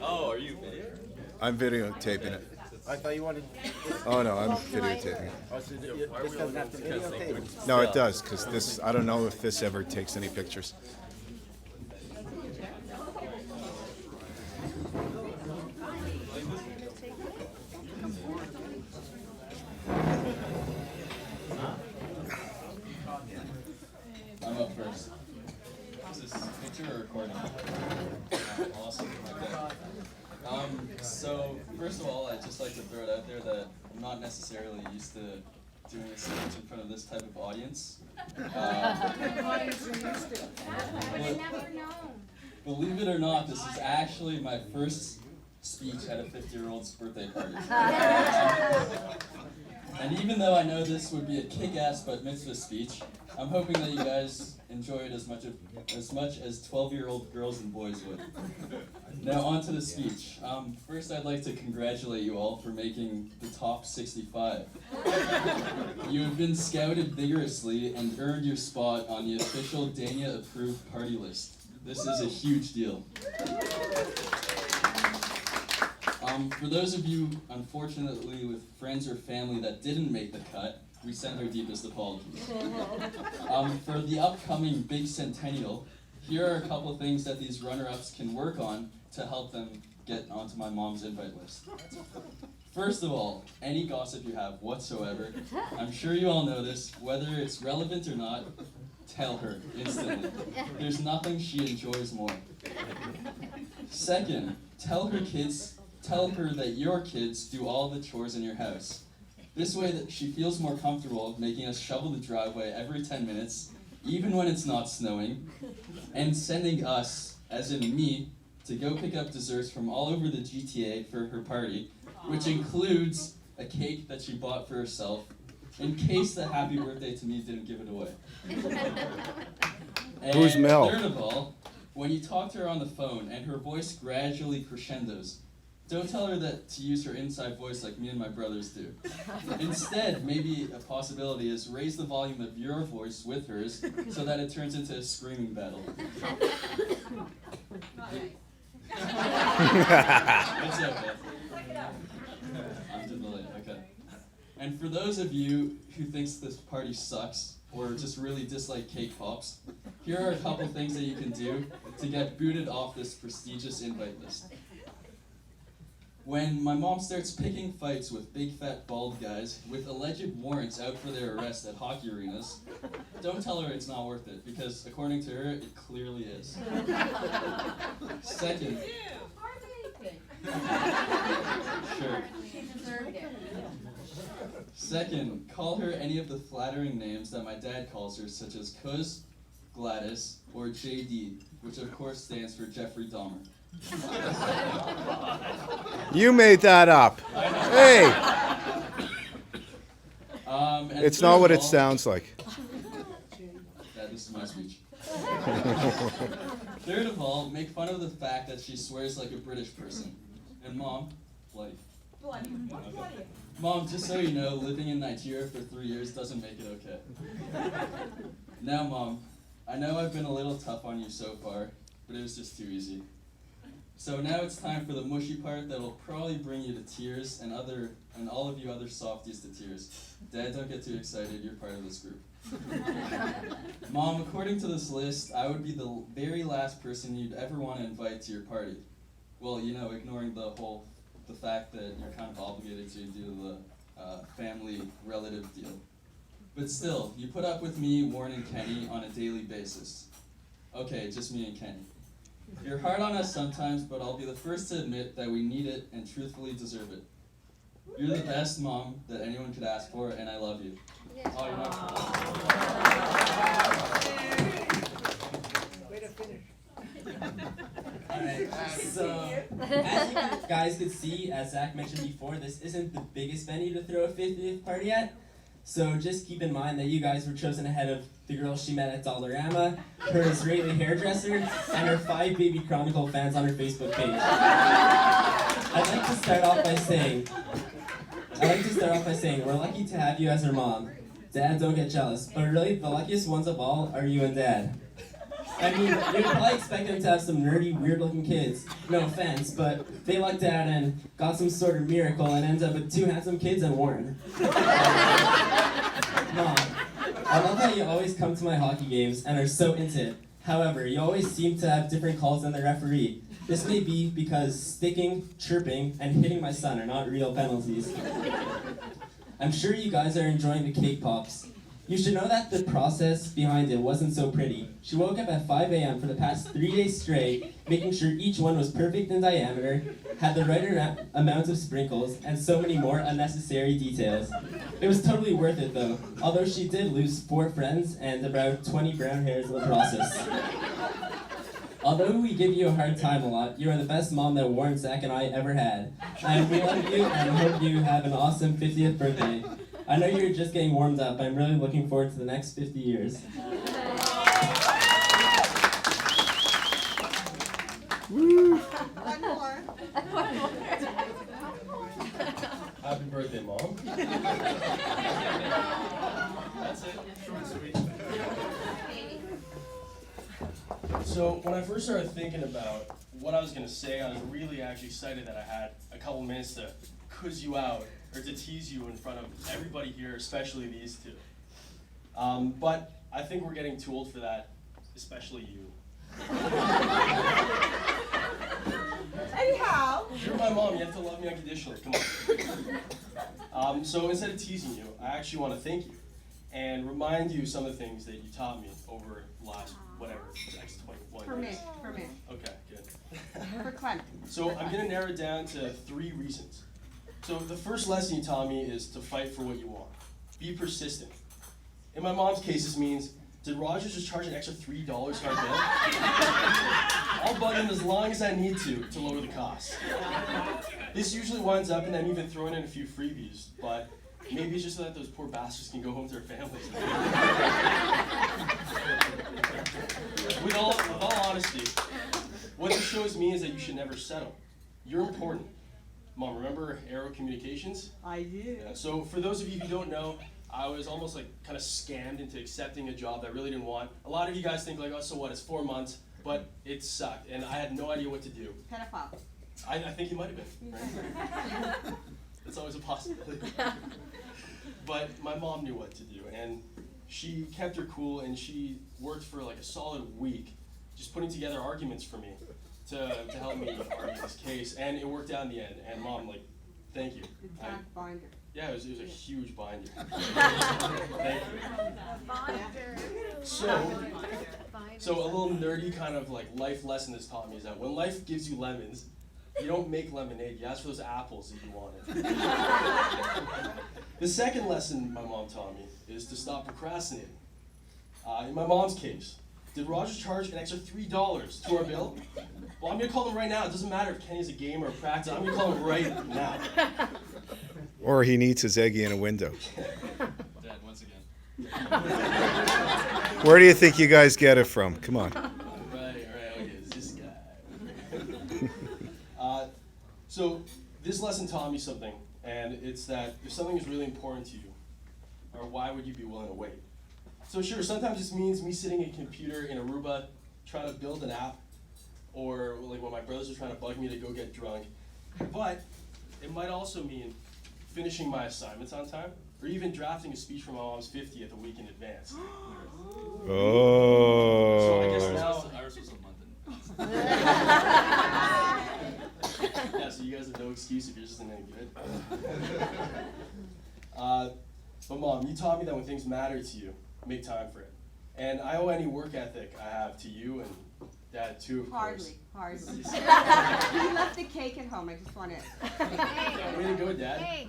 Oh, are you video? I'm videotaping it. I thought you wanted. Oh no, I'm videotaping it. Oh, so this doesn't have to videotape. No, it does, because this, I don't know if this ever takes any pictures. I'm up first. Is this picture or recording? Awesome. Okay. So first of all, I'd just like to throw it out there that I'm not necessarily used to doing a speech in front of this type of audience. Believe it or not, this is actually my first speech at a 50-year-old's birthday party. And even though I know this would be a kick-ass bat mitzvah speech, I'm hoping that you guys enjoy it as much as 12-year-old girls and boys would. Now on to the speech. First, I'd like to congratulate you all for making the top 65. You have been scouted vigorously and earned your spot on the official Dania approved party list. This is a huge deal. For those of you, unfortunately, with friends or family that didn't make the cut, we send our deepest apologies. For the upcoming big centennial, here are a couple things that these runner-ups can work on to help them get onto my mom's invite list. First of all, any gossip you have whatsoever, I'm sure you all know this, whether it's relevant or not, tell her instantly. There's nothing she enjoys more. Second, tell her that your kids do all the chores in your house. This way that she feels more comfortable making us shovel the driveway every 10 minutes, even when it's not snowing, and sending us, as in me, to go pick up desserts from all over the GTA for her party, which includes a cake that she bought for herself, in case the happy birthday to me didn't give it away. And Who's Mel? third of all, when you talk to her on the phone and her voice gradually crescendos, don't tell her that to use her inside voice like me and my brothers do. Instead, maybe a possibility is raise the volume of your voice with hers so that it turns into a screaming battle. It's okay. I'm to the late, okay. And for those of you who thinks this party sucks or just really dislike cake pops, here are a couple things that you can do to get booted off this prestigious invite list. When my mom starts picking fights with big fat bald guys with alleged warrants out for their arrest at hockey arenas, don't tell her it's not worth it, because according to her, it clearly is. Second, sure. Second, call her any of the flattering names that my dad calls her, such as Cuz, Gladys, or JD, which of course stands for Jeffrey Dahmer. You made that up. Hey, And it's third not of what it all- sounds like. Yeah, this is my speech. Third of all, make fun of the fact that she swears like a British person. And Mom, like, okay. Mom, just so you know, living in Nigeria for 3 years doesn't make it okay. Now, Mom, I know I've been a little tough on you so far, but it was just too easy. So now it's time for the mushy part that will probably bring you to tears and all of you other softies to tears. Dad, don't get too excited, you're part of this group. Mom, according to this list, I would be the very last person you'd ever want to invite to your party. Well, you know, ignoring the fact that you're kind of obligated to do the family relative deal. But still, you put up with me, Warren, and Kenny on a daily basis. Okay, just me and Kenny. You're hard on us sometimes, but I'll be the first to admit that we need it and truthfully deserve it. You're the best mom that anyone could ask for, and I love you. Oh, you're not. Way to finish. Alright, so as you guys could see, as Zach mentioned before, this isn't the biggest venue to throw a 50th party at. So just keep in mind that you guys were chosen ahead of the girl she met at Dollarama, her Israeli hairdresser, and her 5 Baby Chronicle fans on her Facebook page. I'd like to start off by saying we're lucky to have you as her mom. Dad, don't get jealous, but really the luckiest ones of all are you and Dad. I mean, you'd probably expect them to have some nerdy, weird-looking kids. No offense, but they lucked out and got some sort of miracle and ended up with 2 handsome kids and Warren. Mom, I love how you always come to my hockey games and are so into it. However, you always seem to have different calls than the referee. This may be because sticking, chirping, and hitting my son are not real penalties. I'm sure you guys are enjoying the cake pops. You should know that the process behind it wasn't so pretty. She woke up at 5 a.m. for the past 3 days straight, making sure each one was perfect in diameter, had the right amount of sprinkles, and so many more unnecessary details. It was totally worth it though, although she did lose 4 friends and about 20 brown hairs in the process. Although we give you a hard time a lot, you are the best mom that Warren, Zach, and I ever had. We love you and hope you have an awesome 50th birthday. I know you're just getting warmed up. I'm really looking forward to the next 50 years. Woo! One more. Happy birthday, Mom. That's it. Short and sweet. So when I first started thinking about what I was going to say, I was really actually excited that I had a couple minutes to quiz you out or to tease you in front of everybody here, especially these two. But I think we're getting too old for that, especially you. Anyhow. You're my mom, you have to love me unconditionally, come on. So instead of teasing you, I actually want to thank you and remind you some of the things that you taught me over the last, whatever, next 21 years. For me. Okay, good. For Clem. So I'm going to narrow it down to 3 reasons. So the first lesson you taught me is to fight for what you want. Be persistent. In my mom's case, this means, did Rogers just charge an extra $3 for our bill? I'll bug him as long as I need to lower the cost. This usually winds up in them even throwing in a few freebies, but maybe it's just so that those poor bastards can go home to their families. With all honesty, what this shows me is that you should never settle. You're important. Mom, remember Aero Communications? I do. Yeah, so for those of you who don't know, I was almost like kind of scammed into accepting a job that I really didn't want. A lot of you guys think like, oh, so what, it's 4 months, but it sucked, and I had no idea what to do. Pedophile. I think it might have been, right? It's always a possibility. But my mom knew what to do, and she kept her cool, and she worked for like a solid week, just putting together arguments for me to help me argue this case, and it worked out in the end. And Mom, like, thank you. The Jack binder. Yeah, it was a huge binder. Thank you. So a little nerdy kind of like life lesson this taught me is that when life gives you lemons, you don't make lemonade, you ask for those apples that you wanted. The second lesson my mom taught me is to stop procrastinating. In my mom's case, did Rogers charge an extra $3 to our bill? Well, I'm gonna call them right now. It doesn't matter if Kenny's a game or a practice, I'm gonna call them right now. Or he needs his eggie in a window. Dad, once again. Where do you think you guys get it from? Come on. Right, okay, it's this guy. So this lesson taught me something, and it's that if something is really important to you, or why would you be willing to wait? So sure, sometimes this means me sitting at a computer in Aruba trying to build an app, or like when my brothers are trying to bug me to go get drunk. But it might also mean finishing my assignments on time, or even drafting a speech for my mom's 50th a week in advance. Oh. So I guess now, Ours was a month in. yeah, so you guys have no excuse if yours isn't any good. But Mom, you taught me that when things matter to you, make time for it. And I owe any work ethic I have to you and Dad too, of course. Hardly. He left the cake at home. I just want it. Way to go, Dad.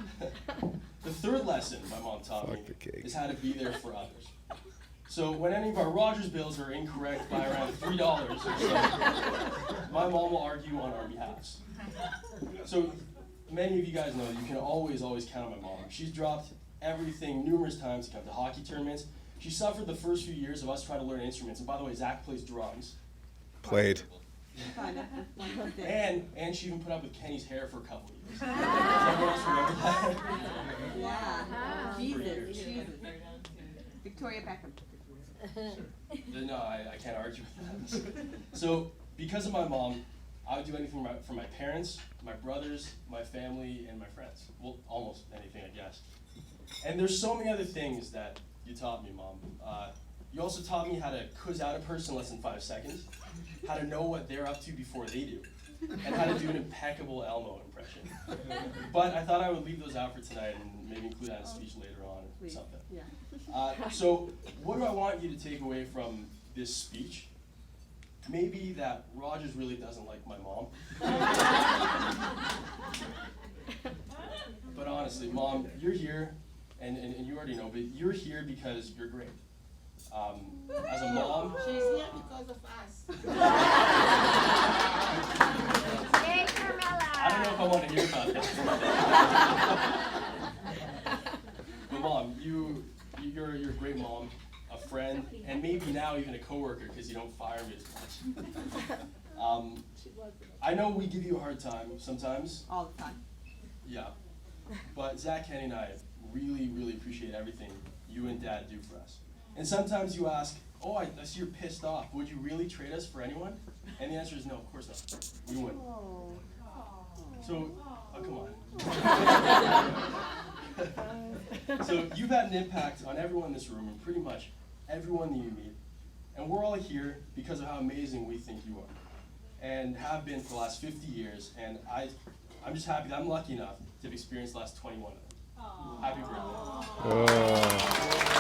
The third lesson my mom taught me Fuck the cake. is how to be there for others. So when any of our Rogers bills are incorrect by around $3 or so, my mom will argue on our behalves. So many of you guys know you can always count on my mom. She's dropped everything numerous times to come to hockey tournaments. She suffered the first few years of us trying to learn instruments. And by the way, Zach plays drums. Played. And she even put up with Kenny's hair for a couple of years. Does anyone else remember that? Yeah. Jesus. Victoria Beckham. No, I can't argue with that. So, because of my mom, I would do anything for my parents, my brothers, my family, and my friends. Well, almost anything, I guess. And there's so many other things that you taught me, Mom. You also taught me how to quiz out a person in less than 5 seconds, how to know what they're up to before they do, and how to do an impeccable Elmo impression. But I thought I would leave those out for tonight and maybe include that in a speech later on or something. Yeah. So what do I want you to take away from this speech? Maybe that Rogers really doesn't like my mom. But honestly, Mom, you're here, and you already know, but you're here because you're great. As a mom, She's here because of us. I don't know if I want to hear about that. But Mom, you're a great mom, a friend, and maybe now even a coworker because you don't fire me as much. I know we give you a hard time sometimes. All the time. Yeah. But Zach, Kenny, and I really, really appreciate everything you and Dad do for us. And sometimes you ask, oh, I see you're pissed off. Would you really trade us for anyone? And the answer is no, of course not. We wouldn't. So, oh, come on. So you've had an impact on everyone in this room and pretty much everyone that you meet. And we're all here because of how amazing we think you are. And have been for the last 50 years. And I'm just happy that I'm lucky enough to have experienced the last 21 of them. Happy birthday. Oh.